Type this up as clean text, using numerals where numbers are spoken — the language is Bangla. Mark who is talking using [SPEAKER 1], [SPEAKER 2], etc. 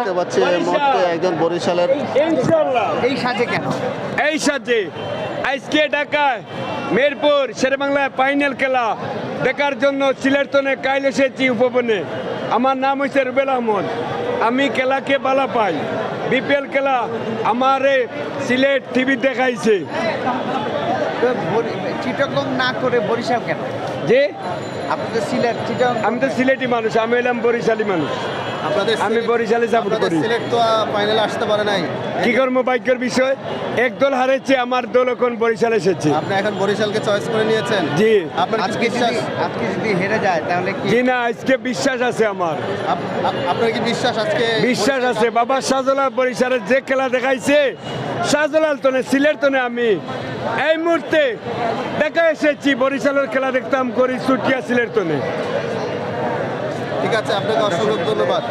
[SPEAKER 1] দেখতে পাচ্ছি এই মুহূর্তে একজন বরিশালের
[SPEAKER 2] ইনশাআল্লাহ
[SPEAKER 3] এই সাজে কেন?
[SPEAKER 2] এই সাথে আজকে ঢাকায় মেরপুর শেরেবাংলায় ফাইনাল খেলা দেখার জন্য সিলেটনে কাইল এসেছি উপবনে। আমার নাম হচ্ছে রুবেল আহমদ। আমি খেলাকে ভালো পাই। বিপিএল খেলা আমারে সিলেট টিভি দেখাইছে।
[SPEAKER 3] তো চিটাগং না করে বরিশাল কেন?
[SPEAKER 2] যে
[SPEAKER 3] আপনি তো সিলেট, চিটাগং।
[SPEAKER 2] আমি তো সিলেটি মানুষ, আমি এলাম বরিশালী মানুষ। আমি বরিশালে সাপোর্ট করি।
[SPEAKER 1] সিলেট তো ফাইনালে আসতে পারে নাই।
[SPEAKER 2] কি করবো ভাগ্যের বিষয়, এক দল হারেছে, আমার দল এখন বরিশাল এসেছে।
[SPEAKER 1] আপনি এখন বরিশালকে চয়েস করে নিয়েছেন।
[SPEAKER 2] জি।
[SPEAKER 1] আপনার কি
[SPEAKER 3] আজকে
[SPEAKER 1] বিশ্বাস?
[SPEAKER 3] আজকে যদি হেরে যায় তাহলে কি?
[SPEAKER 2] জি না, আজকে বিশ্বাস আছে আমার।
[SPEAKER 1] আপনার কি বিশ্বাস আজকে?
[SPEAKER 2] বিশ্বাস আছে। বাবা শাহজালাল বরিশালের যে খেলা দেখাইছে, শাহজালাল তনে সিলেট তনে আমি এই মুহূর্তে দেখা এসেছি বরিশালের খেলা দেখতাম করি সুটিয়া সিলেট তনে।
[SPEAKER 1] ঠিক আছে, আপনাকে অসংখ্য ধন্যবাদ।